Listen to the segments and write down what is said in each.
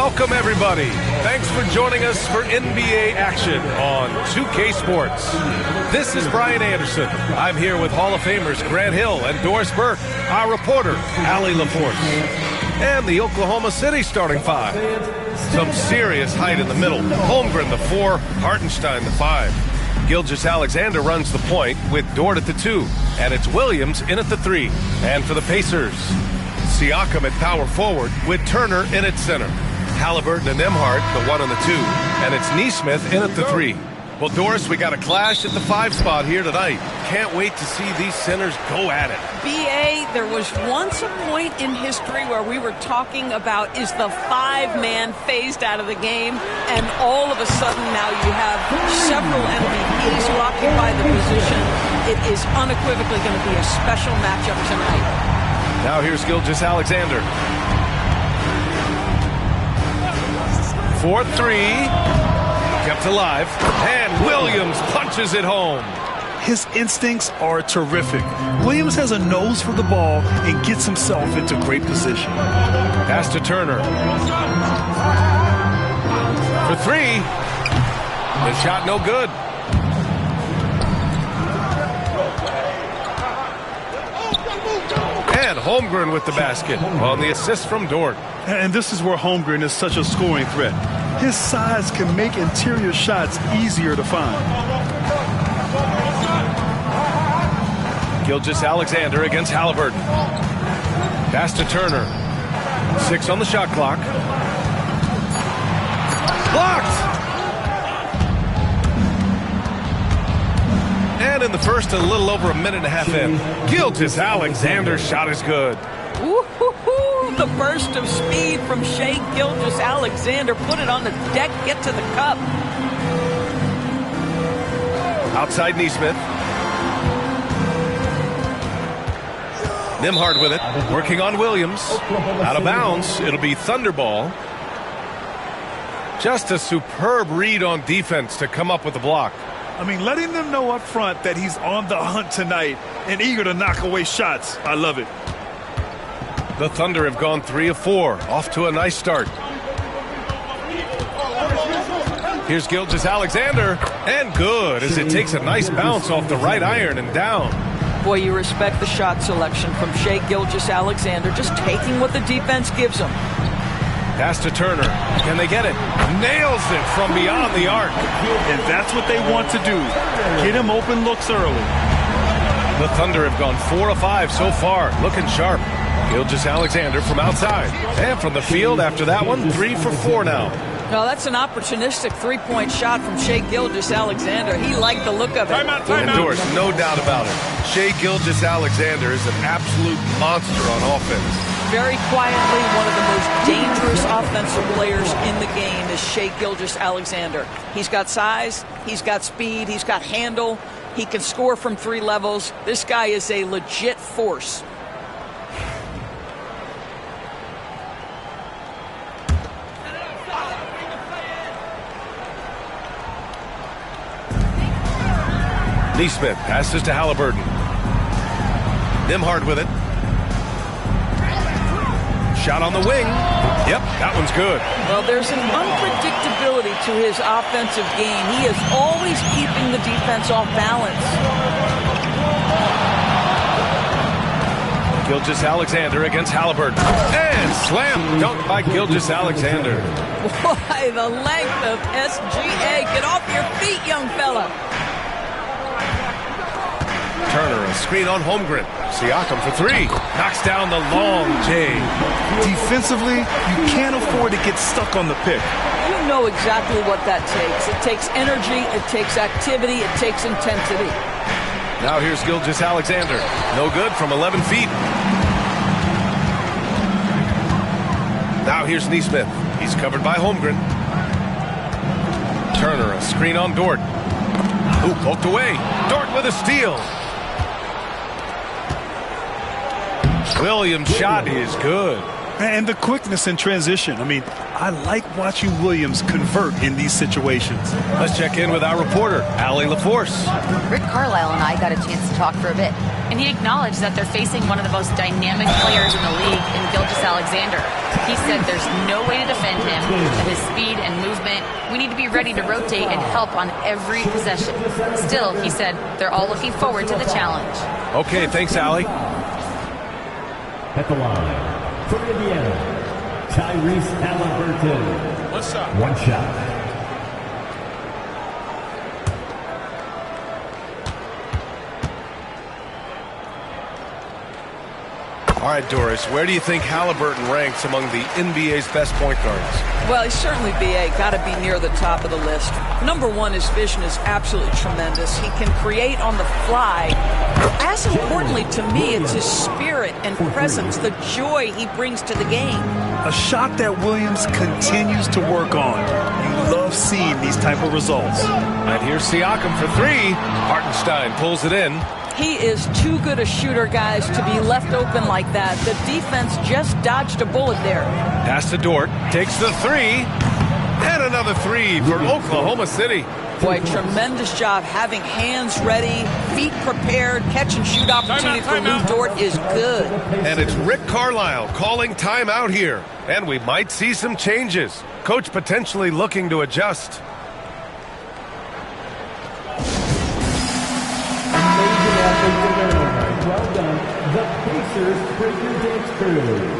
Welcome, everybody. Thanks for joining us for NBA action on 2K Sports. This is Brian Anderson. I'm here with Hall of Famers Grant Hill and Doris Burke, our reporter, Allie LaForce, and the Oklahoma City starting five. Some serious height in the middle. Holmgren, the 4, Hartenstein, the 5. Gilgeous-Alexander runs the point with Dort at the 2, and it's Williams in at the 3. And for the Pacers, Siakam at power forward with Turner in at center. Halliburton and Nembhard, the 1 and the 2, and it's Nesmith in at the 3. Well, Doris, we got a clash at the 5 spot here tonight. Can't wait to see these centers go at it. B.A., there was once a point in history where we were talking about, is the 5-man phased out of the game? And all of a sudden now you have several MVPs who occupy the position. It is unequivocally going to be a special matchup tonight. Now here's Gilgeous-Alexander. 4-3, kept alive, and Williams punches it home. His instincts are terrific. Williams has a nose for the ball and gets himself into great position. Pass to Turner. For 3, the shot no good. And Holmgren with the basket on the assist from Dort. And this is where Holmgren is such a scoring threat. His size can make interior shots easier to find. Gilgeous-Alexander against Halliburton. Pass to Turner. 6 on the shot clock. Blocked! And in the first, a little over a minute and a half in, Gilgeous-Alexander's shot is good. Woo-hoo-hoo! The burst of speed from Shai Gilgeous-Alexander. Put it on the deck, get to the cup. Outside Nesmith. Nembhard with it, working on Williams. Out of bounds, it'll be Thunderball. Just a superb read on defense to come up with the block. I mean, letting them know up front that he's on the hunt tonight and eager to knock away shots. I love it. The Thunder have gone 3 of 4, off to a nice start. Here's Gilgeous-Alexander, and good as it takes a nice bounce off the right iron and down. Boy, you respect the shot selection from Shai Gilgeous-Alexander, just taking what the defense gives him. Pass to Turner. Can they get it? Nails it from beyond the arc. And that's what they want to do. Get him open looks early. The Thunder have gone 4 of 5 so far, looking sharp. Gilgeous-Alexander from outside. And from the field after that one, 3 for 4 now. No, that's an opportunistic three-point shot from Shai Gilgeous-Alexander. He liked the look of it. And Doris, no doubt about it. Shai Gilgeous-Alexander is an absolute monster on offense. Very quietly, one of the most dangerous offensive players in the game is Shai Gilgeous-Alexander. He's got size, he's got speed, he's got handle. He can score from 3 levels. This guy is a legit force. Nesmith passes to Halliburton. Nembhard with it. Shot on the wing. Yep, that one's good. Well, there's an unpredictability to his offensive game. He is always keeping the defense off balance. Gilgeous-Alexander against Halliburton. And slam dunk by Gilgeous-Alexander. Boy, the length of SGA. Get off your feet, young fella. Turner, a screen on Holmgren. Siakam for 3. Knocks down the long J. Defensively, you can't afford to get stuck on the pick. You know exactly what that takes. It takes energy, it takes activity, it takes intensity. Now here's Gilgeous-Alexander. No good from 11 feet. Now here's Nesmith. He's covered by Holmgren. Turner, a screen on Dort. Ooh, poked away. Dort with a steal. Williams' shot is good. And the quickness in transition. I mean, I like watching Williams convert in these situations. Let's check in with our reporter, Allie LaForce. Rick Carlisle and I got a chance to talk for a bit. And he acknowledged that they're facing one of the most dynamic players in the league in Gilgeous-Alexander. He said there's no way to defend him, that his speed and movement, we need to be ready to rotate and help on every possession. Still, he said, they're all looking forward to the challenge. Okay, thanks, Allie. At the line, for Indiana, Tyrese Halliburton. What's up? One shot. All right, Doris, where do you think Halliburton ranks among the NBA's best point guards? Well, he's certainly, BA, got to be near the top of the list. Number one, his vision is absolutely tremendous. He can create on the fly. As importantly to me, it's his spirit and presence, the joy he brings to the game. A shot that Williams continues to work on. You love seeing these type of results. And here's Siakam for three. Hartenstein pulls it in. He is too good a shooter, guys, to be left open like that. The defense just dodged a bullet there. Pass to Dort. Takes the three. And another three for Oklahoma City. Boy, tremendous job having hands ready, feet prepared, catch and shoot opportunity for Lou Dort is good. And it's Rick Carlisle calling timeout here. And we might see some changes. Coach potentially looking to adjust. Well done, the Pacers Breaker Dance Crew.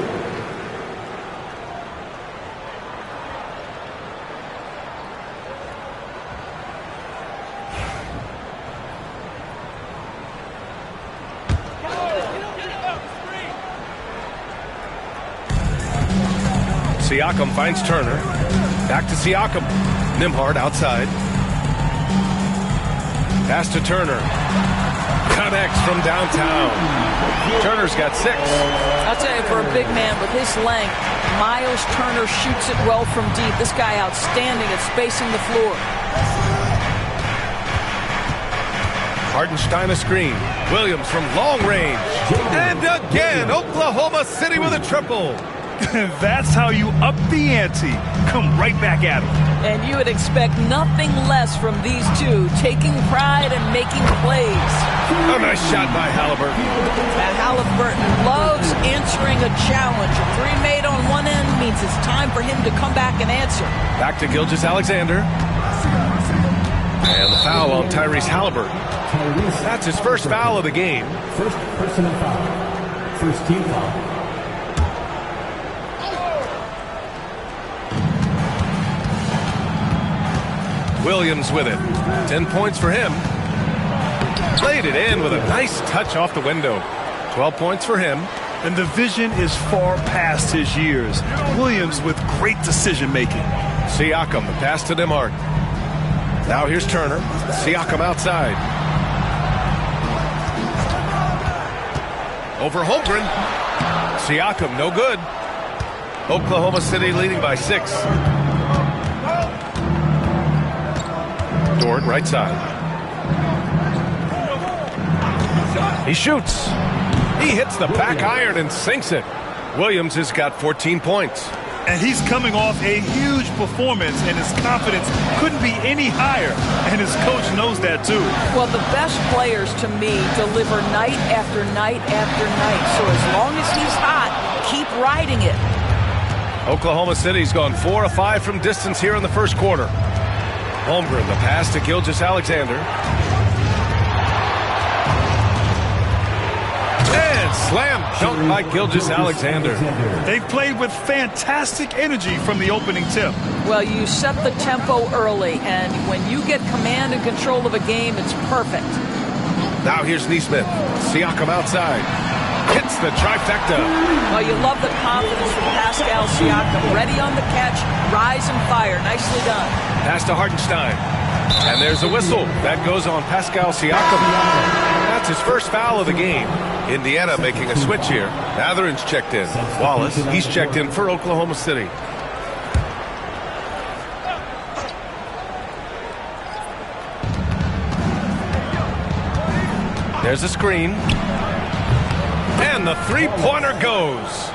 Siakam finds Turner. Back to Siakam. Nembhard outside. Pass to Turner. Connects from downtown. Turner's got 6. I'll tell you, for a big man with his length, Miles Turner shoots it well from deep. This guy outstanding at spacing the floor. Hartenstein a screen. Williams from long range. And again, Oklahoma City with a triple. That's how you up the ante. Come right back at him. And you would expect nothing less from these two, taking pride and making plays. A nice shot by Halliburton. Now, Halliburton loves answering a challenge. A three made on one end means it's time for him to come back and answer. Back to Gilgeous-Alexander. And the foul on Tyrese Halliburton. That's his first foul of the game. First personal foul. First team foul. Williams with it. 10 points for him. Played it in with a nice touch off the window. 12 points for him. And the vision is far past his years. Williams with great decision-making. Siakam, the pass to Nembhard. Now here's Turner. Siakam outside. Over Holmgren. Siakam, no good. Oklahoma City leading by 6. Dort, right side. He shoots. He hits the back iron and sinks it. Williams has got 14 points. And he's coming off a huge performance, and his confidence couldn't be any higher. And his coach knows that, too. Well, the best players, to me, deliver night after night after night. So as long as he's hot, keep riding it. Oklahoma City's gone 4 of 5 from distance here in the first quarter. Holmgren, the pass to Gilgeous-Alexander. And slam dunk by Gilgeous-Alexander. They've played with fantastic energy from the opening tip. Well, you set the tempo early, and when you get command and control of a game, it's perfect. Now here's Nesmith. Siakam outside. Hits the trifecta. Well, you love the confidence from Pascal Siakam. Ready on the catch, rise and fire. Nicely done. Pass to Hartenstein. And there's a whistle. That goes on Pascal Siakam. That's his first foul of the game. Indiana making a switch here. Mathurin's checked in. Wallace, he's checked in for Oklahoma City. There's a screen. And the three-pointer goes.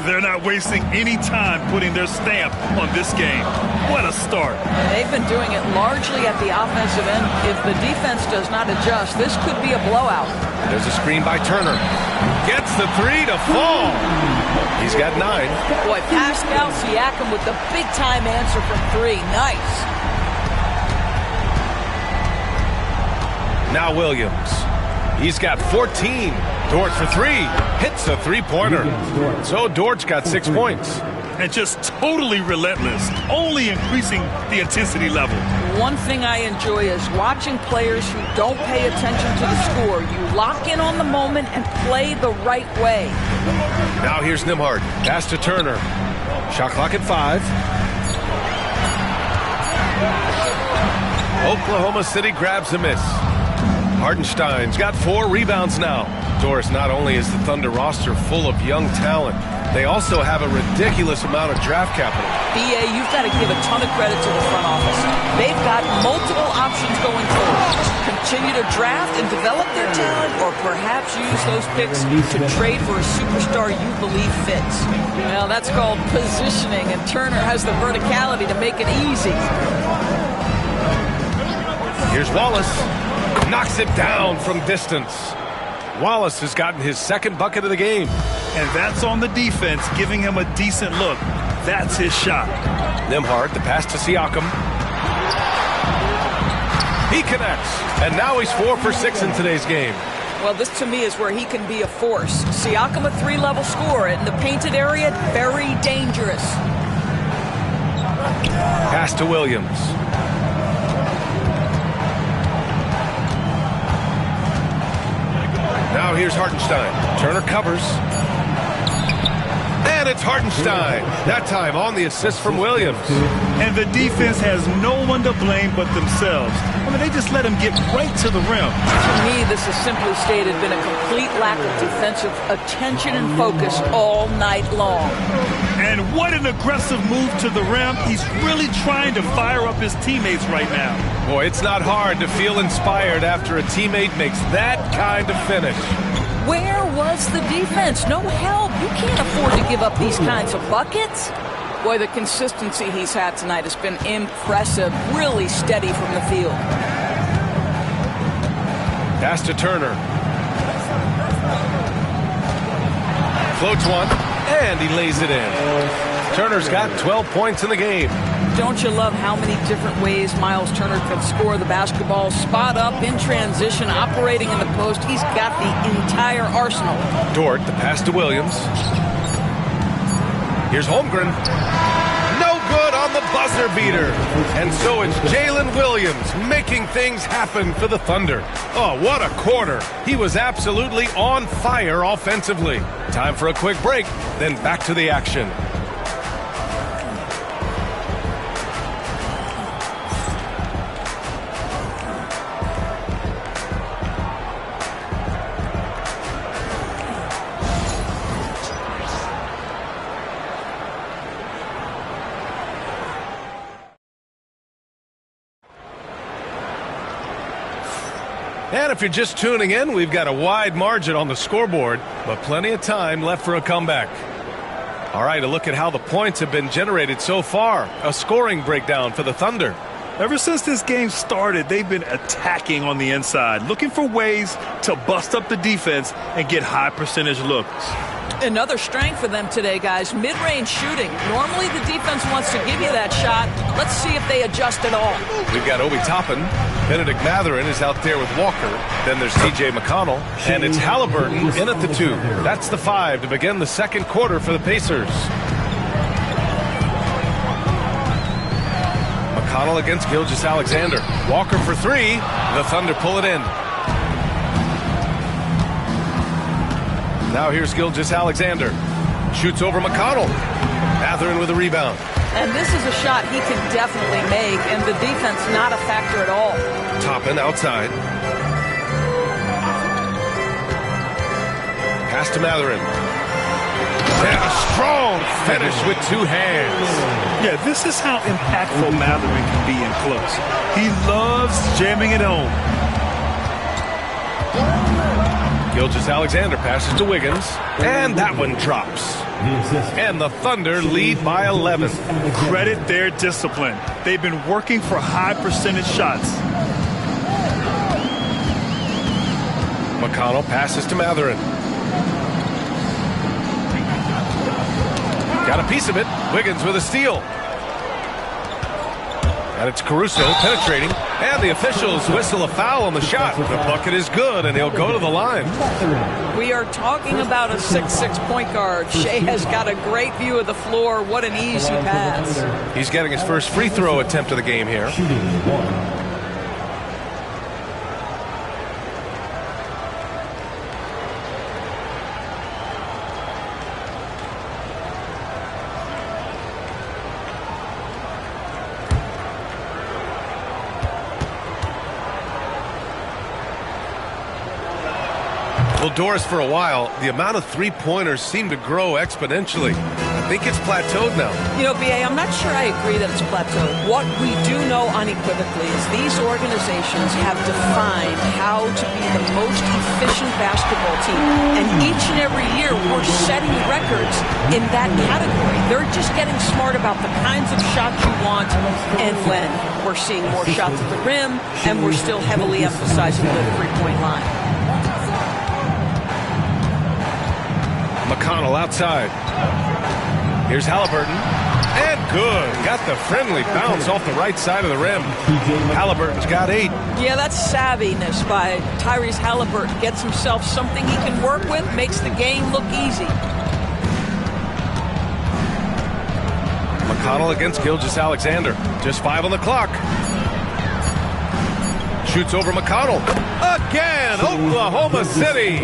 They're not wasting any time putting their stamp on this game. What a start. They've been doing it largely at the offensive end. If the defense does not adjust, this could be a blowout. There's a screen by Turner. Gets the three to fall. He's got 9. Boy, Pascal Siakam with the big-time answer from 3. Nice. Now Williams. He's got 14. Dort for 3. Hits a three-pointer. So Dort's got 6 points. And just totally relentless, only increasing the intensity level. One thing I enjoy is watching players who don't pay attention to the score. You lock in on the moment and play the right way. Now here's Nembhard. Pass to Turner. Shot clock at 5. Oklahoma City grabs a miss. Hardenstein's got 4 rebounds now. Doris, not only is the Thunder roster full of young talent, they also have a ridiculous amount of draft capital. BA, you've got to give a ton of credit to the front office. They've got multiple options going forward. Continue to draft and develop their talent, or perhaps use those picks to trade for a superstar you believe fits. Well, that's called positioning, and Turner has the verticality to make it easy. Here's Wallace. Knocks it down from distance. Wallace has gotten his 2nd bucket of the game. And that's on the defense, giving him a decent look. That's his shot. Nembhard, the pass to Siakam. He connects. And now he's 4 for 6 in today's game. Well, this to me is where he can be a force. Siakam, a 3-level scorer in the painted area, very dangerous. Pass to Williams. Now here's Hartenstein. Turner covers. And it's Hartenstein. That time on the assist from Williams. And the defense has no one to blame but themselves. I mean, they just let him get right to the rim. To me, this has simply stated been a complete lack of defensive attention and focus all night long. And what an aggressive move to the rim. He's really trying to fire up his teammates right now. Boy, it's not hard to feel inspired after a teammate makes that kind of finish. Where was the defense? No help. You can't afford to give up these kinds of buckets. Boy, the consistency he's had tonight has been impressive. Really steady from the field. Pass to Turner. Floats one, and he lays it in. Turner's got 12 points in the game. Don't you love how many different ways Miles Turner can score the basketball? Spot up, in transition, operating in the post. He's got the entire arsenal. Dort, the pass to Williams. Here's Holmgren. No good on the buzzer beater. And so it's Jalen Williams making things happen for the Thunder. Oh, what a quarter. He was absolutely on fire offensively. Time for a quick break, then back to the action. And if you're just tuning in, we've got a wide margin on the scoreboard, but plenty of time left for a comeback. All right, a look at how the points have been generated so far. A scoring breakdown for the Thunder. Ever since this game started, they've been attacking on the inside, looking for ways to bust up the defense and get high percentage looks. Another strength for them today, guys, mid-range shooting. Normally the defense wants to give you that shot. Let's see if they adjust at all. We've got Obi Toppin. Benedict Mathurin is out there with Walker. Then there's TJ McConnell. And it's Halliburton in at the 2. That's the 5 to begin the second quarter for the Pacers. McConnell against Gilgeous-Alexander. Walker for 3. The Thunder pull it in. Now here's Gilgeous-Alexander. Shoots over McConnell. Mathurin with a rebound. And this is a shot he can definitely make, and the defense not a factor at all. Toppin outside. Pass to Mathurin. And a strong finish with 2 hands. Yeah, this is how impactful Mathurin can be in close. He loves jamming it home. Gilgeous-Alexander passes to Wiggins, and that one drops. And the Thunder lead by 11. Credit their discipline. They've been working for high percentage shots. McConnell passes to Matherin. Got a piece of it. Wiggins with a steal. And it's Caruso penetrating. And the officials whistle a foul on the shot. The bucket is good, and he'll go to the line. We are talking about a 6'6" point guard. Shea has got a great view of the floor. What an easy pass. He's getting his first free throw attempt of the game here. Well, Doris, for a while, the amount of three-pointers seemed to grow exponentially. I think it's plateaued now. You know, B.A., I'm not sure I agree that it's plateaued. What we do know unequivocally is these organizations have defined how to be the most efficient basketball team. And each and every year, we're setting records in that category. They're just getting smart about the kinds of shots you want and when. We're seeing more shots at the rim, and we're still heavily emphasizing the three-point line. McConnell outside. Here's Halliburton. And good. Got the friendly bounce off the right side of the rim. Halliburton's got 8. Yeah, that's savviness by Tyrese Halliburton. Gets himself something he can work with, makes the game look easy. McConnell against Gilgeous-Alexander. Just 5 on the clock. Shoots over McConnell. Again, Oklahoma City.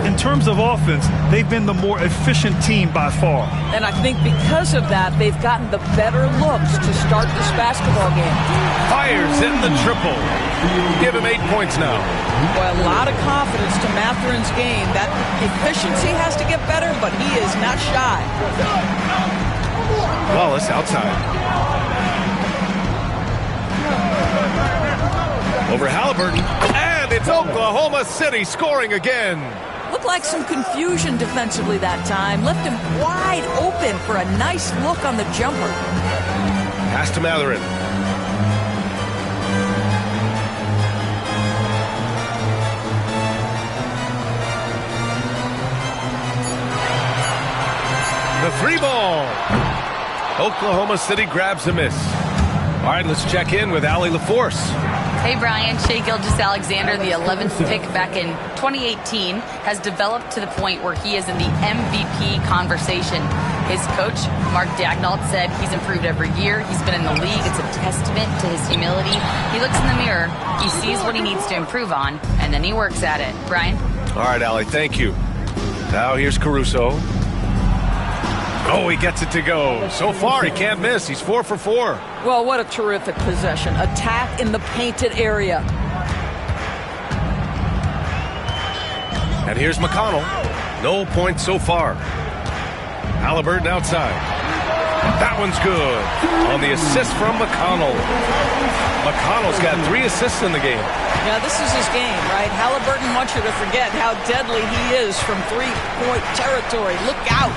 In terms of offense, they've been the more efficient team by far. And I think because of that, they've gotten the better looks to start this basketball game. Fires in the triple. Give him 8 points now. Boy, a lot of confidence to Matherin's game. That efficiency has to get better, but he is not shy. Wallace outside. Over Halliburton, and it's Oklahoma City scoring again. Looked like some confusion defensively that time. Left him wide open for a nice look on the jumper. Pass to Matherin. The 3-ball. Oklahoma City grabs a miss. All right, let's check in with Allie LaForce. Hey, Brian. Shea Gilgeous-Alexander, the 11th pick back in 2018, has developed to the point where he is in the MVP conversation. His coach, Mark Daignault, said he's improved every year. He's been in the league. It's a testament to his humility. He looks in the mirror, he sees what he needs to improve on, and then he works at it. Brian? All right, Allie, thank you. Now here's Caruso. Oh, he gets it to go. So far, he can't miss. He's 4 for 4. Well, what a terrific possession. Attack in the painted area. And here's McConnell. No points so far. Halliburton outside. That one's good. On the assist from McConnell. McConnell's got 3 assists in the game. Now, this is his game, right? Halliburton wants you to forget how deadly he is from three-point territory. Look out.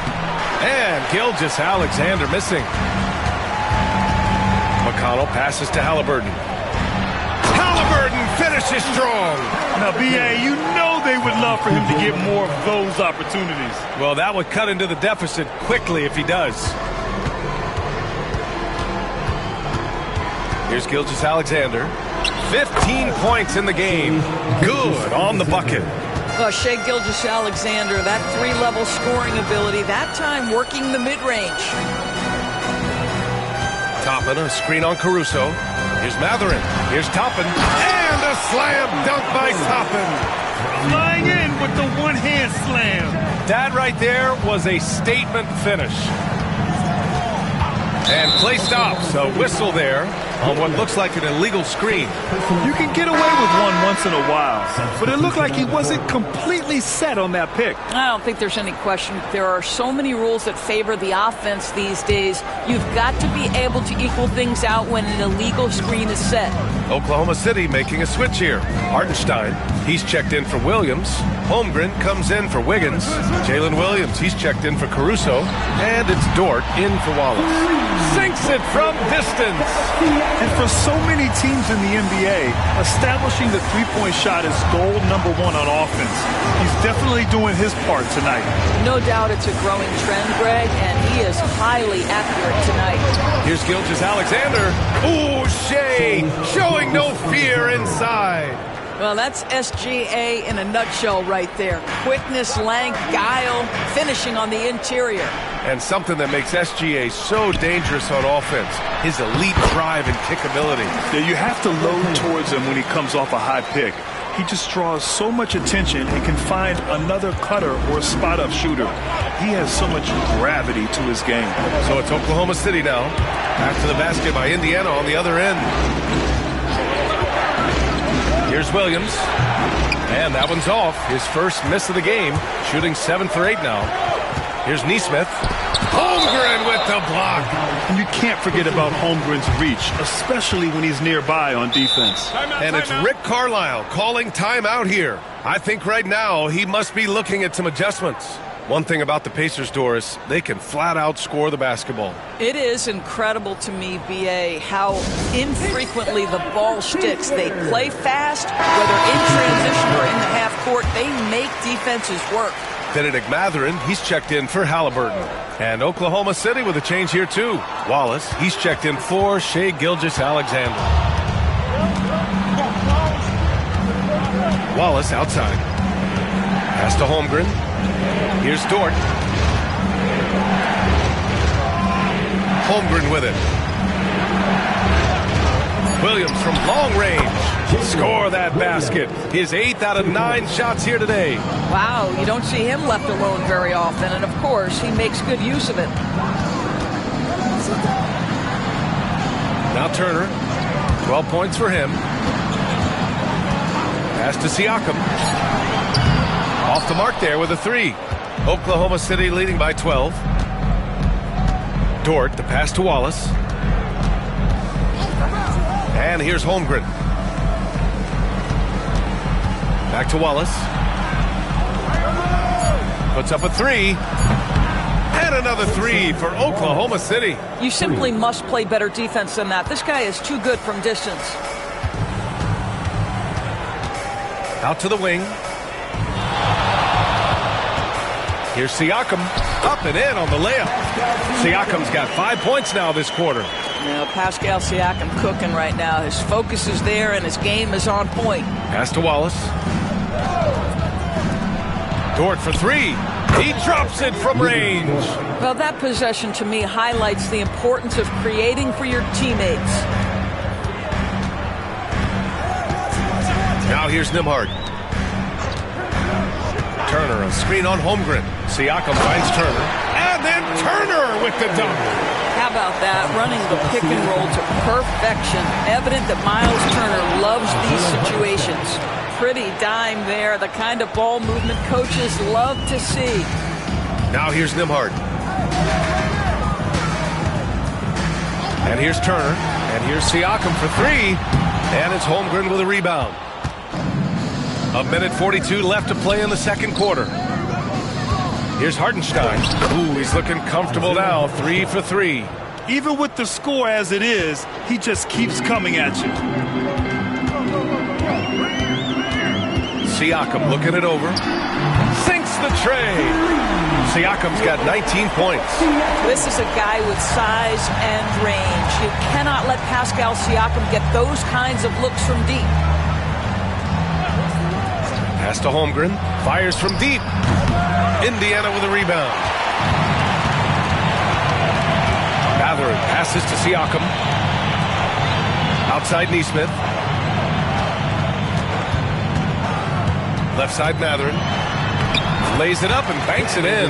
And Gilgeous-Alexander missing. McConnell passes to Halliburton. Halliburton finishes strong. Now, B.A., you know they would love for him to get more of those opportunities. Well, that would cut into the deficit quickly if he does. Here's Gilgeous-Alexander. 15 points in the game. Good on the bucket. Shea Gilgeous-Alexander, that 3-level scoring ability, that time working the mid-range. Toppin, a screen on Caruso. Here's Matherin. Here's Toppin. And a slam dunk by Toppin. Flying in with the one-hand slam. That right there was a statement finish. And play stops. A whistle there. on what looks like an illegal screen. You can get away with one once in a while, but it looked like he wasn't completely set on that pick. I don't think there's any question. There are so many rules that favor the offense these days. You've got to be able to equal things out when an illegal screen is set. Oklahoma City making a switch here. Hartenstein, he's checked in for Williams. Holmgren comes in for Wiggins. Jalen Williams, he's checked in for Caruso. And it's Dort in for Wallace. Sinks it from distance. And for so many teams in the NBA, establishing the three-point shot is goal number one on offense. He's definitely doing his part tonight. No doubt it's a growing trend, Greg, and he is highly accurate tonight. Here's Gilgeous-Alexander. Ooh, Shea showing no fear inside. Well, that's SGA in a nutshell right there. Quickness, length, guile, finishing on the interior. And something that makes SGA so dangerous on offense, his elite drive and kickability. Yeah, you have to load towards him when he comes off a high pick. He just draws so much attention and can find another cutter or a spot-up shooter. He has so much gravity to his game. So it's Oklahoma City now. Back to the basket by Indiana on the other end. Here's Williams. And that one's off. His first miss of the game. Shooting 7 for 8 now. Here's Nesmith. Holmgren with the block. And you can't forget about Holmgren's reach, especially when he's nearby on defense. And it's Rick Carlisle calling timeout here. I think right now he must be looking at some adjustments. One thing about the Pacers, Doris, they can flat out score the basketball. It is incredible to me, B.A., how infrequently the ball sticks. They play fast, whether in transition or in the half court. They make defenses work. Benedict Mathurin, he's checked in for Halliburton. And Oklahoma City with a change here, too. Wallace, he's checked in for Shea Gilgeous-Alexander. Wallace outside. Pass to Holmgren. Here's Dort. Holmgren with it. Williams from long range. Score that basket. His 8th out of 9 shots here today. Wow, you don't see him left alone very often, and of course, he makes good use of it. Now Turner. 12 points for him. Pass to Siakam. Off the mark there with a 3. Oklahoma City leading by 12. Dort, the pass to Wallace. And here's Holmgren. Back to Wallace. Puts up a 3. And another 3 for Oklahoma City. You simply must play better defense than that. This guy is too good from distance. Out to the wing. Here's Siakam. Up and in on the layup. Siakam's got 5 points now this quarter. You know, Pascal Siakam cooking right now. His focus is there and his game is on point. Pass to Wallace. Dort for 3. He drops it from range. Well, that possession to me highlights the importance of creating for your teammates. Now here's Nembhard. Turner, a screen on Holmgren. Siakam finds Turner. And then Turner with the dunk. How about that? Running the pick and roll to perfection. Evident that Miles Turner loves these situations. Pretty dime there. The kind of ball movement coaches love to see. Now here's Nembhard. And here's Turner. And here's Siakam for 3. And it's Holmgren with a rebound. 1:42 left to play in the second quarter. Here's Hartenstein. Ooh, he's looking comfortable now. 3 for 3. Even with the score as it is, he just keeps coming at you. Siakam looking it over. Sinks the tray. Siakam's got 19 points. This is a guy with size and range. You cannot let Pascal Siakam get those kinds of looks from deep. Pass to Holmgren. Fires from deep. Indiana with a rebound. Mathurin passes to Siakam. Outside Nesmith. Left side Mathurin. Lays it up and banks it in.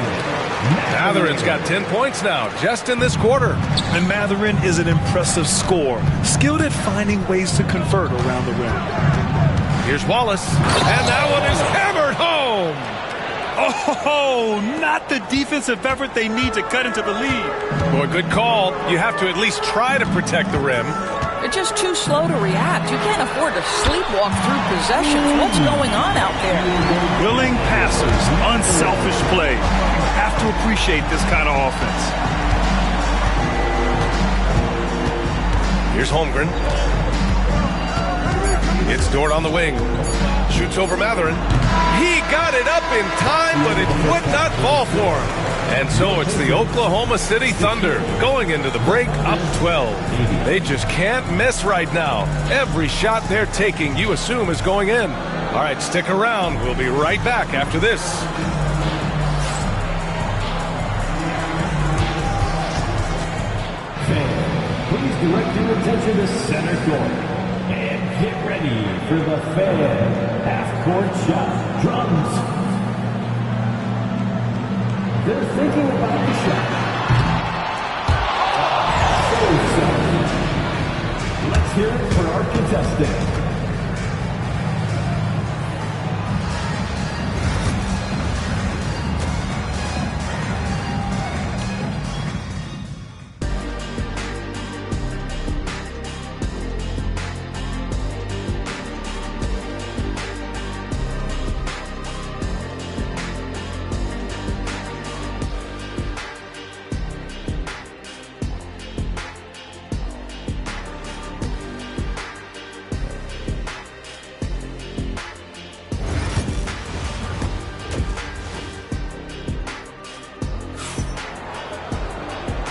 Matherin's got 10 points now, just in this quarter. And Matherin is an impressive scorer, skilled at finding ways to convert around the rim. Here's Wallace, and that one is hammered home. Oh, not the defensive effort they need to cut into the lead. Boy, good call. You have to at least try to protect the rim. They're just too slow to react. You can't afford to sleepwalk through possessions. What's going on out there? Willing passers, unselfish play. You have to appreciate this kind of offense. Here's Holmgren. It's Dort on the wing. Shoots over Matherin. He got it up in time, but it would not fall for him. And so it's the Oklahoma City Thunder going into the break up 12. They just can't miss right now. Every shot they're taking, you assume, is going in. All right, stick around. We'll be right back after this. Please direct your attention to center court. And get ready for the fan half-court shot. Drums. They're thinking about the shot. Let's hear it for our contestant.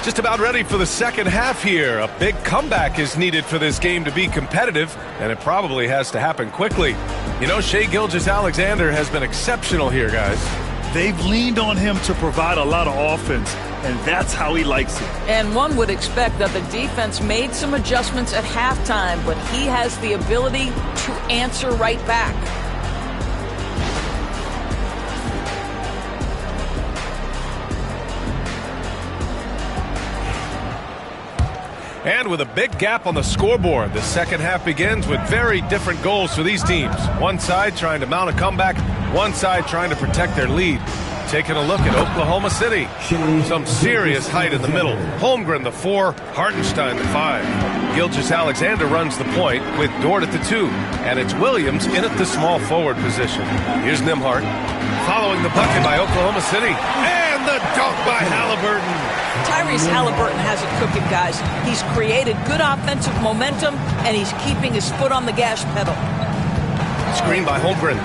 Just about ready for the second half here. A big comeback is needed for this game to be competitive, and it probably has to happen quickly. You know, Shai Gilgeous-Alexander has been exceptional here, guys. They've leaned on him to provide a lot of offense, and that's how he likes it. And one would expect that the defense made some adjustments at halftime, but he has the ability to answer right back. And with a big gap on the scoreboard, the second half begins with very different goals for these teams. One side trying to mount a comeback, one side trying to protect their lead. Taking a look at Oklahoma City. Some serious height in the middle. Holmgren the 4, Hartenstein the 5. Gilgeous-Alexander runs the point with Dort at the 2. And it's Williams in at the small forward position. Here's Nembhard following the bucket by Oklahoma City. And the dunk by Halliburton. Tyrese Halliburton has it cooking, guys. He's created good offensive momentum, and he's keeping his foot on the gas pedal. Screen by Holmgren.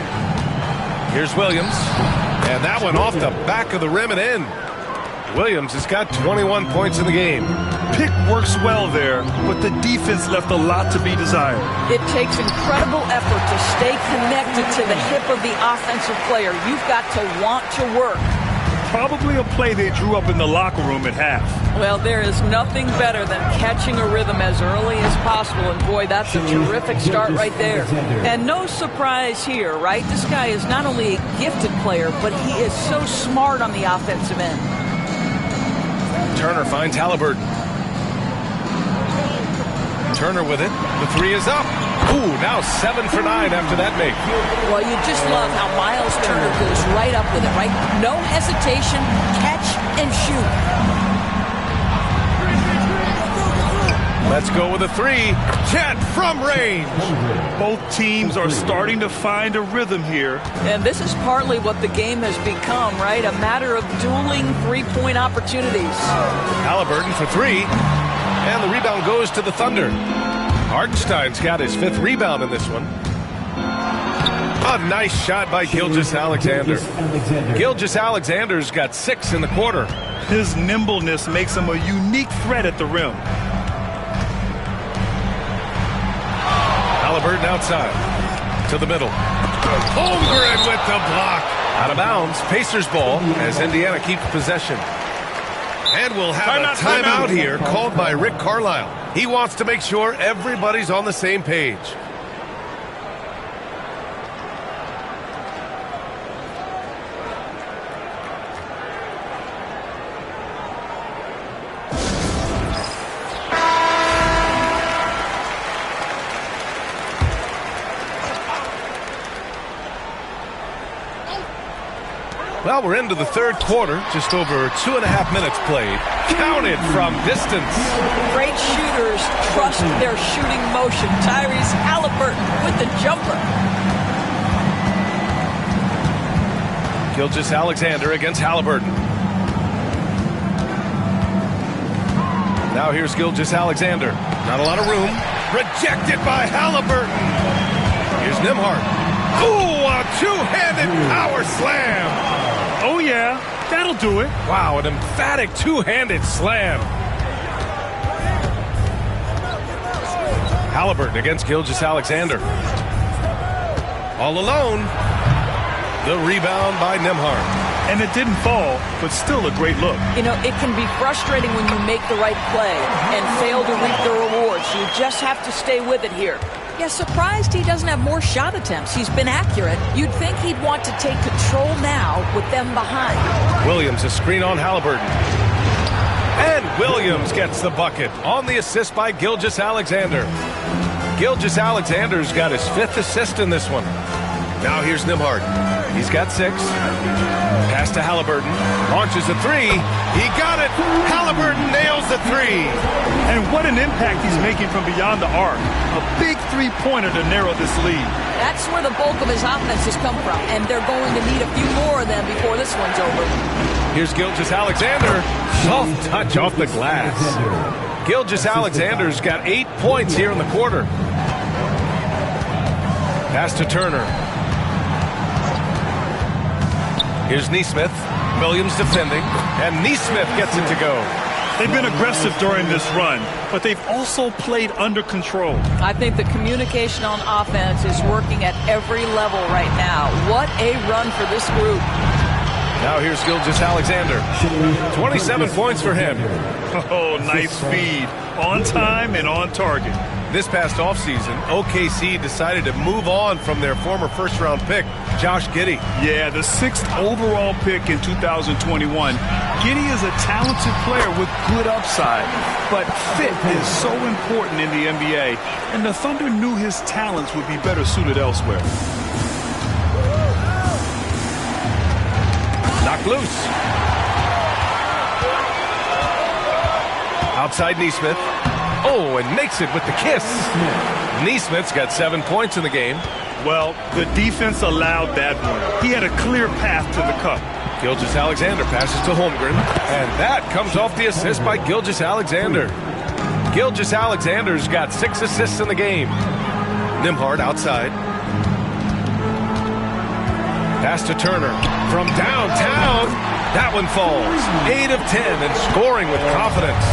Here's Williams. And that one off the back of the rim and in. Williams has got 21 points in the game. Pick works well there, but the defense left a lot to be desired. It takes incredible effort to stay connected to the hip of the offensive player. You've got to want to work. Probably a play they drew up in the locker room at half. Well, there is nothing better than catching a rhythm as early as possible, and boy, that's a terrific start right there. And no surprise here, right? This guy is not only a gifted player, but he is so smart on the offensive end. Turner finds Halliburton. Turner with it. The 3 is up. Ooh, now 7 for 9 after that make. Well, you just love how Miles Turner goes right up with it, right? No hesitation, catch and shoot. Let's go with a 3. Chet from range. Both teams are starting to find a rhythm here. And this is partly what the game has become, right? A matter of dueling three-point opportunities. Halliburton for 3. And the rebound goes to the Thunder. Hartenstein's got his 5th rebound in this one. A nice shot by Gilgeous-Alexander. Gilgeous-Alexander's got 6 in the quarter. His nimbleness makes him a unique threat at the rim. Halliburton outside to the middle. Holmgren with the block. Out of bounds. Pacers ball as Indiana keeps possession. And we'll have a timeout here called by Rick Carlisle. He wants to make sure everybody's on the same page. Well, we're into the third quarter, just over 2.5 minutes played. Counted from distance. Great shooters trust their shooting motion. Tyrese Halliburton with the jumper. Gilgeous-Alexander against Halliburton. Now here's Gilgeous-Alexander. Not a lot of room. Rejected by Halliburton. Here's Nembhard. Ooh, a two-handed power slam. Oh, yeah, that'll do it. Wow, an emphatic two-handed slam. Halliburton against Gilgeous-Alexander. All alone. The rebound by Nembhard. And it didn't fall, but still a great look. You know, it can be frustrating when you make the right play and fail to reap the rewards. You just have to stay with it here. Yeah, surprised he doesn't have more shot attempts. He's been accurate. You'd think he'd want to take control now with them behind. Williams, a screen on Halliburton. And Williams gets the bucket on the assist by Gilgeous-Alexander. Gilgeous-Alexander's got his 5th assist in this one. Now here's Nembhard. He's got 6. Pass to Halliburton. Launches a 3. He got it. Halliburton nails the 3. And what an impact he's making from beyond the arc. A big three-pointer to narrow this lead. That's where the bulk of his offense has come from, and they're going to need a few more of them before this one's over. Here's Gilgeous-Alexander. Soft touch off the glass. Gilgeous-Alexander's got 8 points here in the quarter. Pass to Turner. Here's Nesmith. Williams defending, and Nesmith gets it to go. They've been aggressive during this run, but they've also played under control. I think the communication on offense is working at every level right now. What a run for this group. Now here's Gilgeous-Alexander. 27 points for him. Oh, nice feed. On time and on target. This past offseason, OKC decided to move on from their former first-round pick, Josh Giddey. Yeah, the 6th overall pick in 2021. Giddey is a talented player with good upside, but fit is so important in the NBA, and the Thunder knew his talents would be better suited elsewhere. Knocked loose. Outside Nesmith. Oh, and makes it with the kiss. Nesmith's got 7 points in the game. Well, the defense allowed that one. He had a clear path to the cup. Gilgeous-Alexander passes to Holmgren, and that comes off the assist by Gilgeous-Alexander. Gilgeous-Alexander's got 6 assists in the game. Nembhard outside. Pass to Turner from downtown. That one falls. 8 of 10 and scoring with confidence.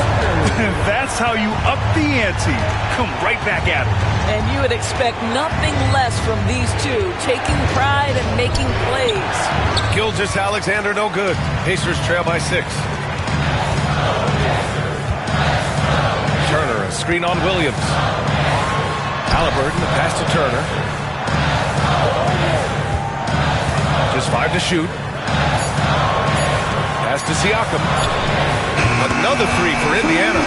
That's how you up the ante. Come right back at it. And you would expect nothing less from these two, taking pride and making plays. Gilgeous-Alexander no good. Pacers trail by 6. Turner, a screen on Williams. Halliburton, a pass to Turner. Just 5 to shoot. Pass to Siakam. Another 3 for Indiana.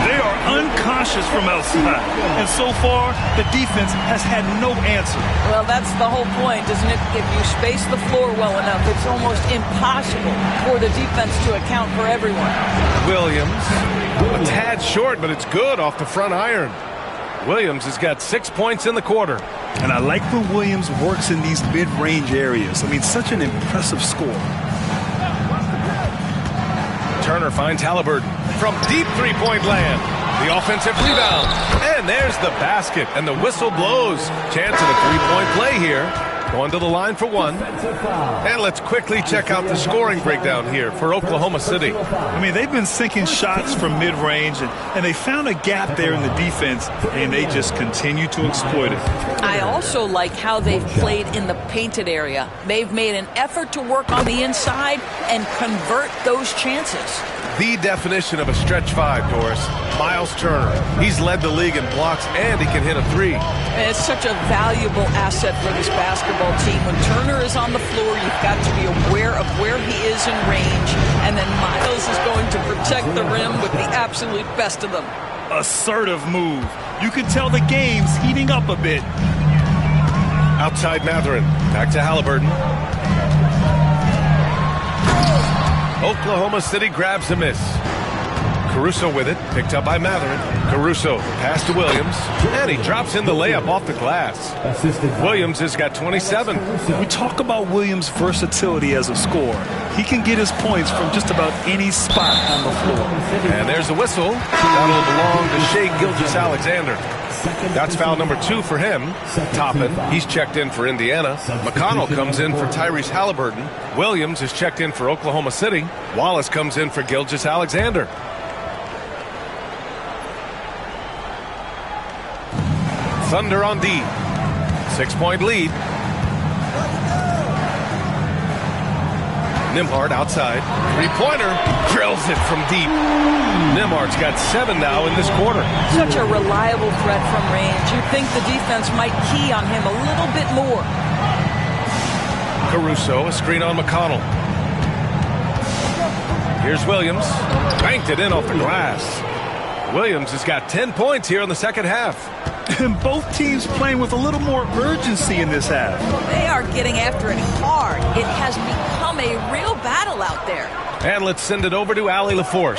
They are unconscious from outside. And so far, the defense has had no answer. Well, that's the whole point, isn't it? If you space the floor well enough, it's almost impossible for the defense to account for everyone. Williams, a tad short, but it's good off the front iron. Williams has got 6 points in the quarter. And I like when Williams works in these mid-range areas. I mean, such an impressive score. Turner finds Halliburton from deep three-point land. The offensive rebound. And there's the basket, and the whistle blows. Chance of a three-point play here. Going to the line for 1. And let's quickly check out the scoring breakdown here for Oklahoma City. I mean, they've been sinking shots from mid-range, and they found a gap there in the defense, and they just continue to exploit it. I also like how they've played in the painted area. They've made an effort to work on the inside and convert those chances. The definition of a stretch 5, Doris. Miles Turner. He's led the league in blocks, and he can hit a 3. And it's such a valuable asset for this basketball team. When Turner is on the floor, you've got to be aware of where he is in range, and then Miles is going to protect the rim with the absolute best of them. Assertive move. You can tell the game's heating up a bit. Outside Mathurin. Back to Halliburton. Oklahoma City grabs a miss. Caruso with it, picked up by Matherin. Caruso, pass to Williams, and he drops in the layup off the glass. Williams has got 27. We talk about Williams' versatility as a scorer. He can get his points from just about any spot on the floor. And there's a whistle. That'll belong to Shai Gilgeous-Alexander. That's foul number 2 for him. Toppin, he's checked in for Indiana. McConnell comes in for Tyrese Halliburton. Williams is checked in for Oklahoma City. Wallace comes in for Gilgeous-Alexander. Thunder on D. 6-point lead. Nembhard outside. Three-pointer. Drills it from deep. Nembhard's got 7 now in this quarter. Such a reliable threat from range. You'd think the defense might key on him a little bit more. Caruso, a screen on McConnell. Here's Williams. Banked it in off the glass. Williams has got 10 points here in the second half. And both teams playing with a little more urgency in this half. They are getting after it hard. It has become a real battle out there. And let's send it over to Allie LaForce.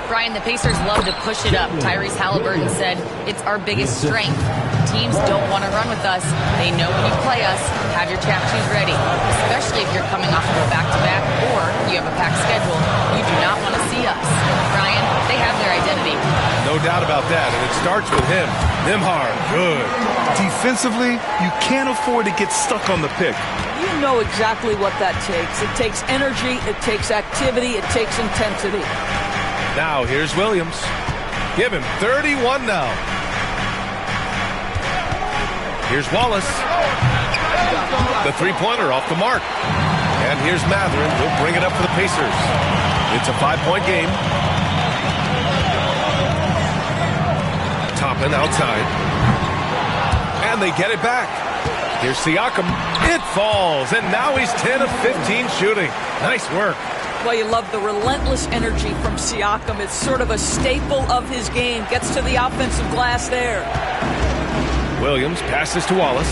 Brian, the Pacers love to push it up. Tyrese Halliburton said, it's our biggest strength. Teams don't want to run with us. They know when you play us, have your tap shoes ready, especially if you're coming off of a back-to-back or you have a packed schedule. You do not want to see us. Brian, they have their identity. No doubt about that, and it starts with him. Nembhard, good. Defensively, you can't afford to get stuck on the pick. You know exactly what that takes. It takes energy, it takes activity, it takes intensity. Now here's Williams. Give him 31 now. Here's Wallace. The three-pointer off the mark. And here's Matherin. He'll bring it up for the Pacers. It's a 5-point game. Toppin outside. And they get it back. Here's Siakam. It falls, and now he's 10 of 15 shooting. Nice work. Well, you love the relentless energy from Siakam. It's sort of a staple of his game. Gets to the offensive glass there. Williams passes to Wallace.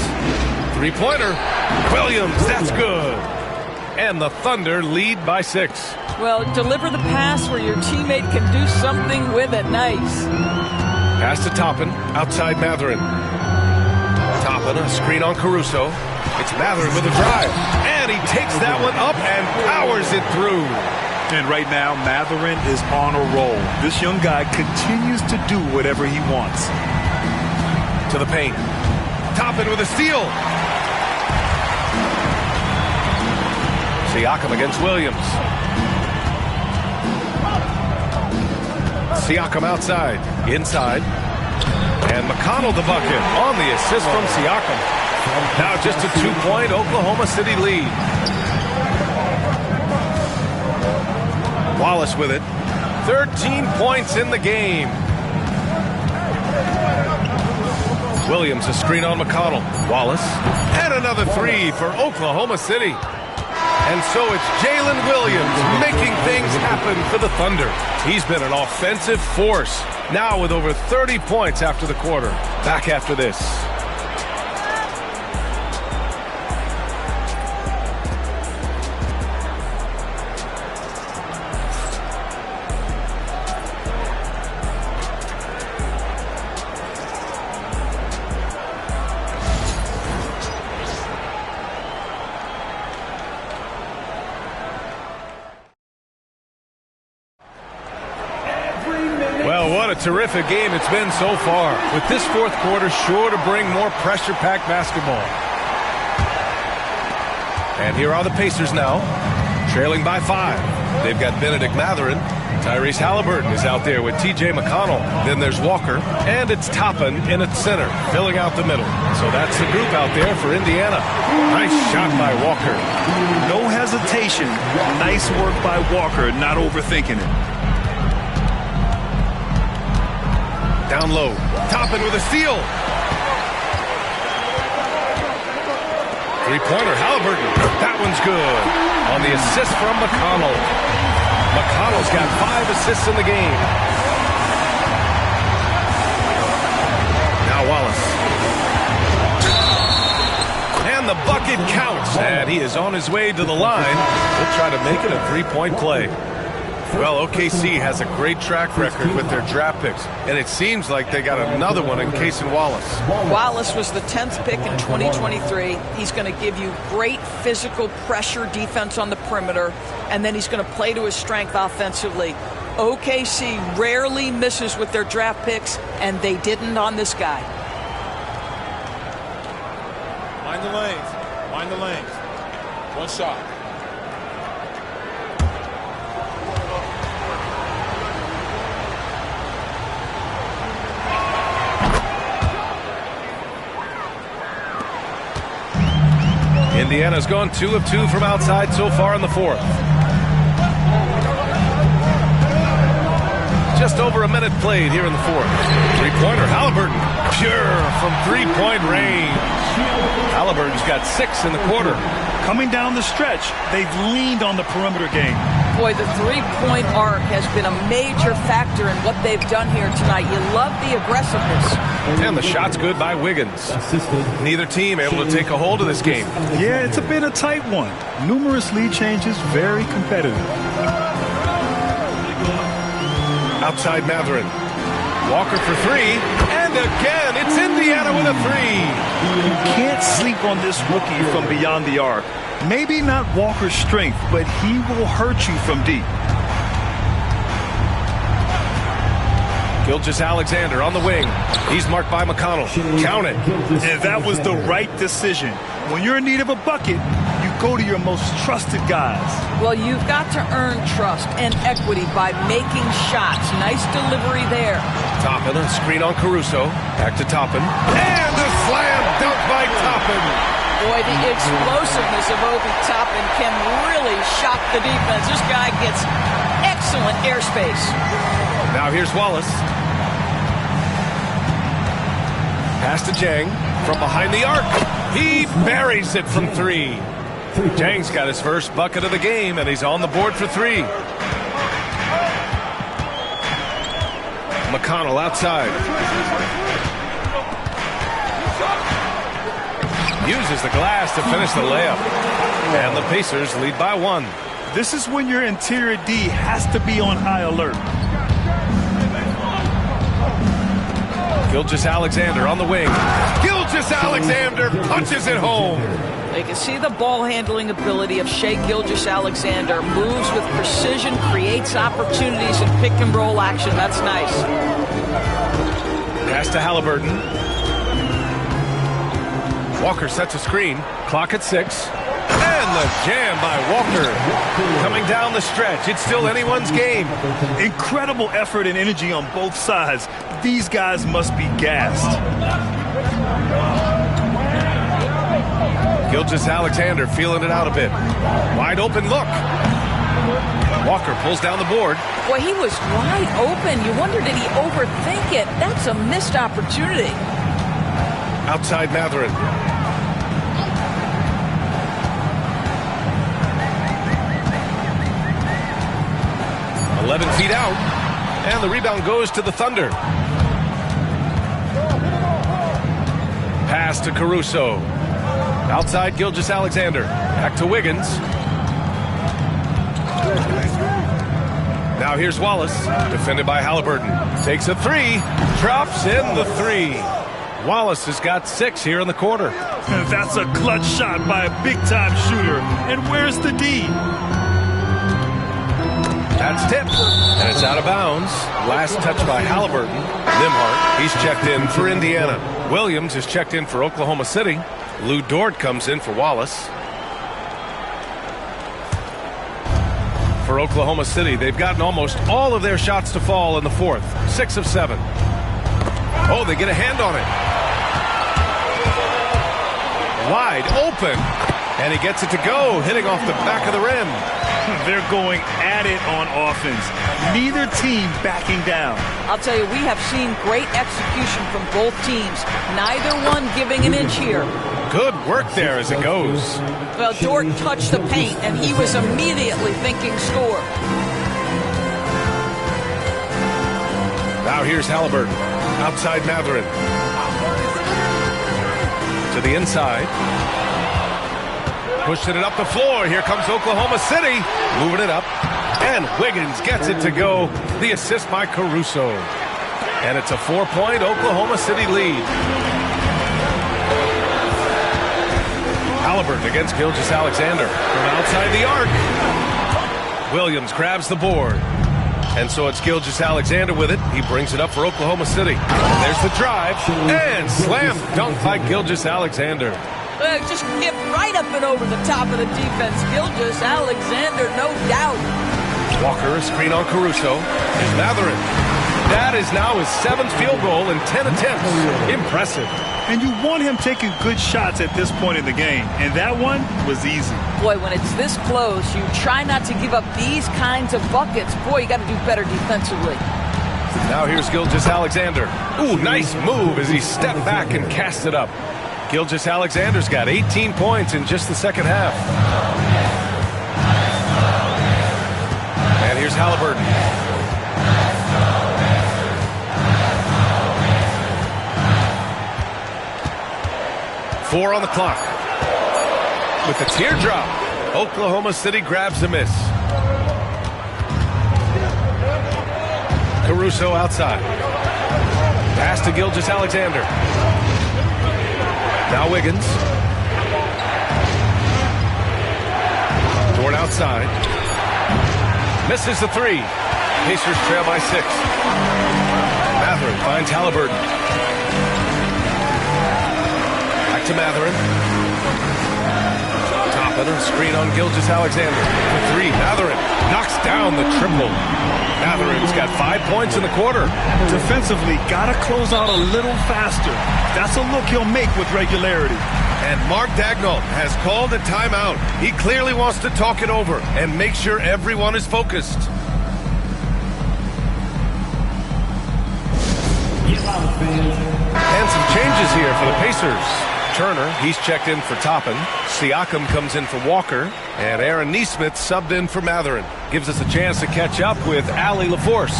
Three-pointer. Williams, that's good. And the Thunder lead by 6. Well, deliver the pass where your teammate can do something with it. Nice. Pass to Toppin. Outside Matherin. Toppin, a screen on Caruso. It's Matherin with a drive. And he takes that one up and powers it through. And right now, Matherin is on a roll. This young guy continues to do whatever he wants. To the paint. Toppin with a steal. Siakam against Williams. Siakam outside. Inside. And McConnell the bucket on the assist from Siakam. Now just a 2-point Oklahoma City lead. Wallace with it. 13 points in the game. Williams a screen on McConnell. Wallace. And another 3 for Oklahoma City. And so it's Jalen Williams making things happen for the Thunder. He's been an offensive force. Now with over 30 points after the quarter. Back after this. Terrific game it's been so far, with this fourth quarter sure to bring more pressure-packed basketball. And here are the Pacers now, trailing by 5. They've got Benedict Matherin. Tyrese Halliburton is out there with T.J. McConnell. Then there's Walker, and it's Toppin in at center, filling out the middle. So that's the group out there for Indiana. Nice shot by Walker. No hesitation. Nice work by Walker, not overthinking it. Down low. Toppin with a steal. Three-pointer, Halliburton. That one's good. On the assist from McConnell. McConnell's got 5 assists in the game. Now Wallace. And the the bucket counts, and he is on his way to the line. He'll try to make it a three-point play. Well, OKC has a great track record with their draft picks, and it seems like they got another one in Cason Wallace. Wallace was the 10th pick in 2023. He's going to give you great physical pressure defense on the perimeter, and then he's going to play to his strength offensively. OKC rarely misses with their draft picks, and they didn't on this guy. Mind the lanes. Mind the lanes. One shot. Indiana's gone 2 of 2 from outside so far in the fourth. Just over a minute played here in the fourth. Three-pointer, Halliburton, pure from three-point range. Halliburton's got 6 in the quarter. Coming down the stretch, they've leaned on the perimeter game. Boy, the three-point arc has been a major factor in what they've done here tonight. You love the aggressiveness. And the shot's good by Wiggins. Neither team able to take a hold of this game. Yeah, it's been a tight one. Numerous lead changes, very competitive. Outside Mathurin. Walker for three. And again, it's Indiana with a three. You can't sleep on this rookie from beyond the arc. Maybe not Walker's strength, but he will hurt you from deep. Gilgeous-Alexander on the wing. He's marked by McConnell. Count it. And that was the right decision. When you're in need of a bucket, you go to your most trusted guys. Well, you've got to earn trust and equity by making shots. Nice delivery there. Toppin, a screen on Caruso. Back to Toppin. And a slam dunk by Toppin. Boy, the explosiveness of Obi Toppin can really shock the defense. This guy gets excellent airspace. Now here's Wallace. Pass to Jang from behind the arc. He buries it from three. Jang's got his first bucket of the game, and he's on the board for three. McConnell outside. Uses the glass to finish the layup. And the Pacers lead by 1. This is when your interior D has to be on high alert. Gilgeous-Alexander on the wing. Gilgeous-Alexander punches it home. They can see the ball handling ability of Shai Gilgeous-Alexander. Moves with precision, creates opportunities in pick and roll action. That's nice. Pass to Halliburton. Walker sets a screen. Clock at 6. And the jam by Walker. Coming down the stretch. It's still anyone's game. Incredible effort and energy on both sides. These guys must be gassed. Gilgeous-Alexander feeling it out a bit. Wide open look. Walker pulls down the board. Boy, he was wide open. You wonder, did he overthink it? That's a missed opportunity. Outside Mathurin. "11 feet out, and the rebound goes to the Thunder. Pass to Caruso. Outside Gilgeous-Alexander. Back to Wiggins. Now here's Wallace, defended by Halliburton. Takes a three, drops in the three. Wallace has got 6 here in the quarter. That's a clutch shot by a big-time shooter. And where's the D? That's tipped, and it's out of bounds. Last touch by Halliburton. Nembhard, he's checked in for Indiana. Williams is checked in for Oklahoma City. Lou Dort comes in for Wallace. For Oklahoma City, they've gotten almost all of their shots to fall in the fourth. 6 of 7. Oh, they get a hand on it. Wide open, and he gets it to go, hitting off the back of the rim. They're going at it on offense. Neither team backing down. I'll tell you, we have seen great execution from both teams. Neither one giving an inch here. Good work there as it goes. Well, Dort touched the paint, and he was immediately thinking score. Now here's Halliburton. Outside Mathurin. To the inside. Pushing it up the floor. Here comes Oklahoma City. Moving it up. And Wiggins gets it to go. The assist by Caruso. And it's a 4-point Oklahoma City lead. Halliburton against Gilgeous-Alexander from outside the arc. Williams grabs the board. And so it's Gilgeous-Alexander with it. He brings it up for Oklahoma City. There's the drive. And slam dunk by Gilgeous-Alexander. Just get right up and over the top of the defense. Gilgeous-Alexander, no doubt. Walker, a screen on Caruso. Here's Matherin. That is now his 7th field goal in 10 attempts. Impressive. And you want him taking good shots at this point in the game. And that one was easy. Boy, when it's this close, you try not to give up these kinds of buckets. Boy, you got to do better defensively. Now here's Gilgeous-Alexander. Ooh, nice move as he stepped back and cast it up. Gilgeous-Alexander's got 18 points in just the second half. And here's Halliburton. Four on the clock. With the teardrop, Oklahoma City grabs a miss. Caruso outside. Pass to Gilgeous-Alexander. Now Wiggins. Toward outside. Misses the three. Pacers trail by 6. Matherin finds Halliburton. Back to Matherin. Top of the screen on Gilgeous-Alexander. For 3, Matherin knocks down the triple. Matherin's got 5 points in the quarter. Defensively, got to close out a little faster. That's a look he'll make with regularity. And Mark Daigneault has called a timeout. He clearly wants to talk it over and make sure everyone is focused. And some changes here for the Pacers. Turner, he's checked in for Toppin. Siakam comes in for Walker. And Aaron Nesmith subbed in for Matherin. Gives us a chance to catch up with Allie LaForce.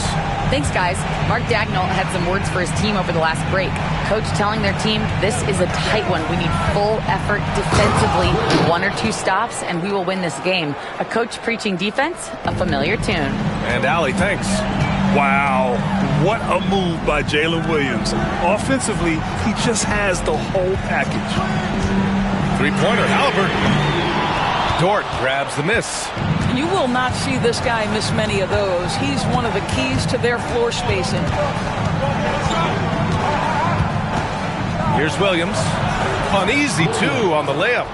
Thanks, guys. Mark Daigneault had some words for his team over the last break. Coach telling their team, this is a tight one. We need full effort defensively, 1 or 2 stops, and we will win this game. A coach preaching defense, a familiar tune. And Allie, thanks. Wow, what a move by Jalen Williams. Offensively, he just has the whole package. 3-pointer, Halliburton. Dort grabs the miss. You will not see this guy miss many of those. He's one of the keys to their floor spacing. Here's Williams. An easy 2 on the layup.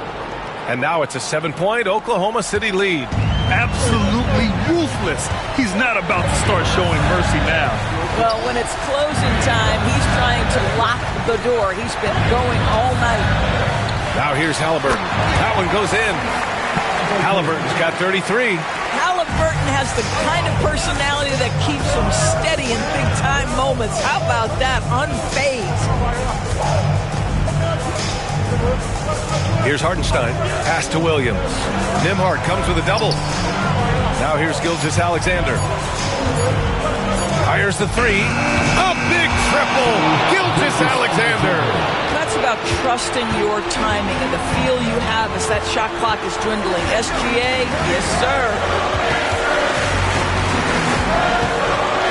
And now it's a 7-point Oklahoma City lead. Absolutely ruthless. He's not about to start showing mercy now. Well, when it's closing time, he's trying to lock the door. He's been going all night. Now here's Halliburton. That one goes in. Halliburton's got 33. Halliburton has the kind of personality that keeps him steady in big-time moments. How about that? Unfazed. Here's Hartenstein. Pass to Williams. Nembhard comes with a double. Now here's Gilgeous-Alexander. Fires the 3. A big triple. Gilgeous-Alexander. That's about trusting your timing and the feel you have as that shot clock is dwindling. SGA, yes, sir.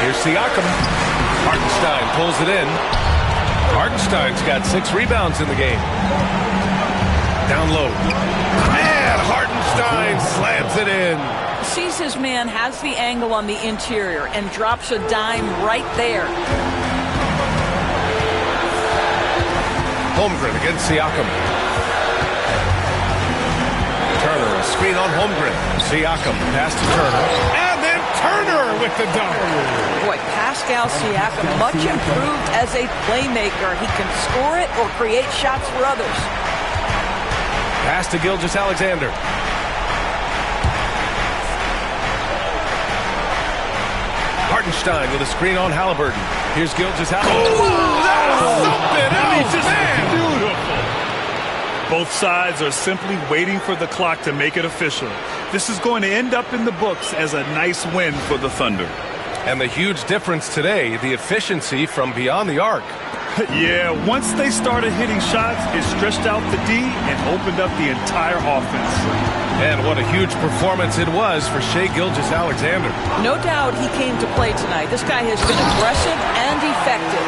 Here's Siakam. Hartenstein pulls it in. Hartenstein's got 6 rebounds in the game. Down low. And Hartenstein slams it in. Sees his man, has the angle on the interior, and drops a dime right there. Holmgren against Siakam. Turner, a screen on Holmgren. Siakam, pass to Turner. And then Turner with the dunk. Boy, Pascal Siakam, much improved as a playmaker. He can score it or create shots for others. Pass to Gilgeous-Alexander. Hartenstein with a screen on Halliburton. Here's Gilgeous-Alexander. Oh, that was something else, man! Beautiful. Both sides are simply waiting for the clock to make it official. This is going to end up in the books as a nice win for the Thunder. And the huge difference today, the efficiency from beyond the arc. Yeah, once they started hitting shots, it stretched out the D and opened up the entire offense. And what a huge performance it was for Shai Gilgeous-Alexander. No doubt he came to play tonight. This guy has been aggressive and effective.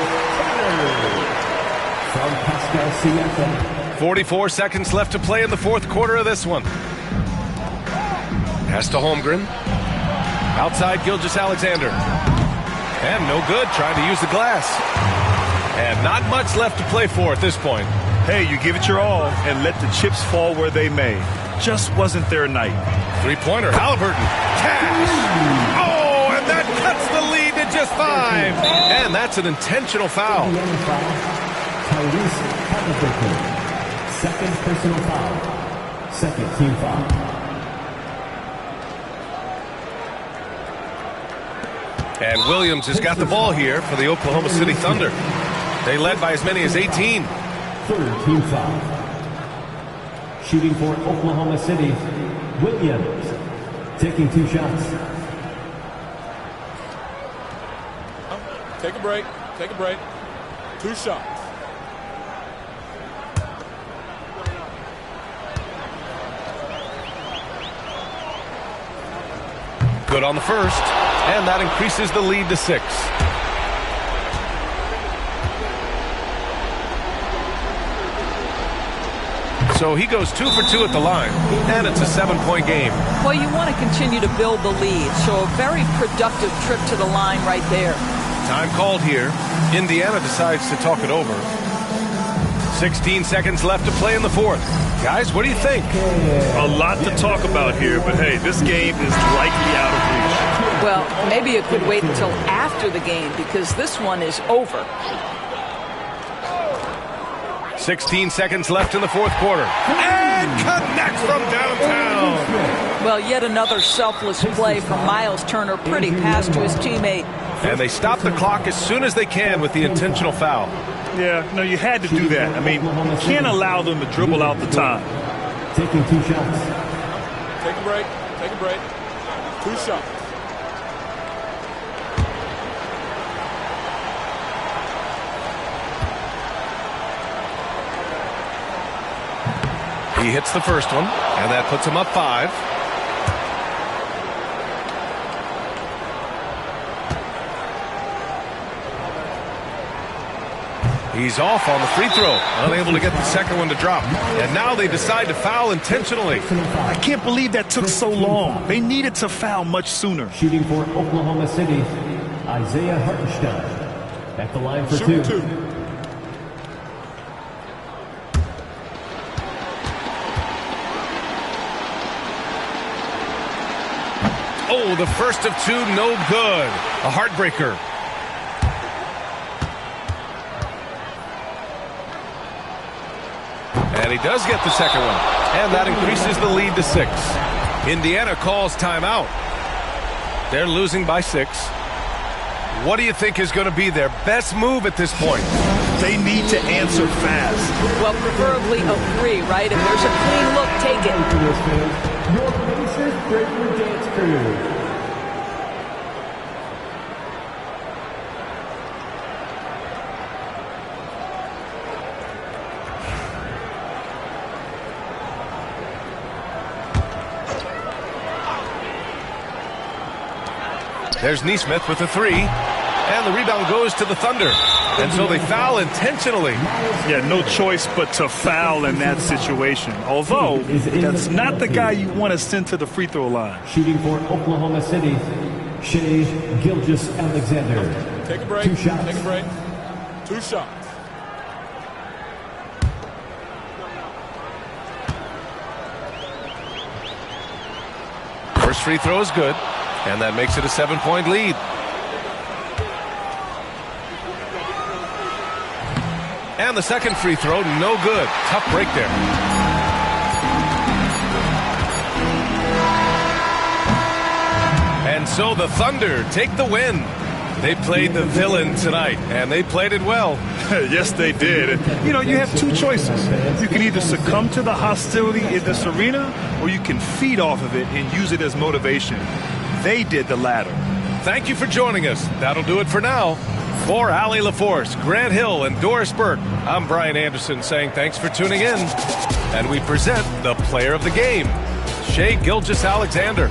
From Pascal Siakam. 44 seconds left to play in the fourth quarter of this one. Pass to Holmgren. Outside Gilgeous-Alexander. And no good, trying to use the glass. And not much left to play for at this point. Hey, you give it your all and let the chips fall where they may. Just wasn't their night. Three-pointer, Halliburton. Cash. Oh, and that cuts the lead to just 5. And that's an intentional foul. Second personal foul. Second team foul. And Williams has got the ball here for the Oklahoma City Thunder. They led by as many as 18. Third team foul. Shooting for Oklahoma City, Williams. Taking 2 shots. Take a break. Take a break. 2 shots. Good on the first. And that increases the lead to 6. So he goes 2 for 2 at the line, and it's a 7-point game. Well, you want to continue to build the lead, so a very productive trip to the line right there. Time called here. Indiana decides to talk it over. 16 seconds left to play in the fourth. Guys, what do you think? A lot to talk about here, but hey, this game is likely out of reach. Well, maybe it could wait until after the game because this one is over. 16 seconds left in the fourth quarter. And connects from downtown. Well, yet another selfless play from Miles Turner. Pretty pass to his teammate. And they stop the clock as soon as they can with the intentional foul. Yeah, no, you had to do that. I mean, you can't allow them to dribble out the time. Taking 2 shots. Take a break. Take a break. 2 shots. He hits the first one, and that puts him up 5. He's off on the free throw, unable to get the second one to drop. And now they decide to foul intentionally. I can't believe that took so long. They needed to foul much sooner. Shooting for Oklahoma City, Isaiah Hartenstein. At the line for 2. Oh, the first of 2, no good. A heartbreaker. And he does get the second one. And that increases the lead to 6. Indiana calls timeout. They're losing by 6. What do you think is going to be their best move at this point? They need to answer fast. Well, preferably a 3, right? If there's a clean look, take it. Your Pacers Breaker Dance Crew. There's Nesmith with a 3, and the rebound goes to the Thunder. And so they foul intentionally. Yeah, no choice but to foul in that situation. Although, that's not the guy you want to send to the free throw line. Shooting for Oklahoma City, Shai Gilgeous-Alexander. Take a break. 2 shots. Take a break. 2 shots. First free throw is good. And that makes it a 7-point lead. And the second free throw, no good. Tough break there. And so the Thunder take the win. They played the villain tonight, and they played it well. Yes, they did. And, you know, you have 2 choices. You can either succumb to the hostility in this arena, or you can feed off of it and use it as motivation. They did the latter. Thank you for joining us. That'll do it for now. For Allie LaForce, Grant Hill, and Doris Burke, I'm Brian Anderson saying thanks for tuning in. And we present the player of the game, Shai Gilgeous-Alexander.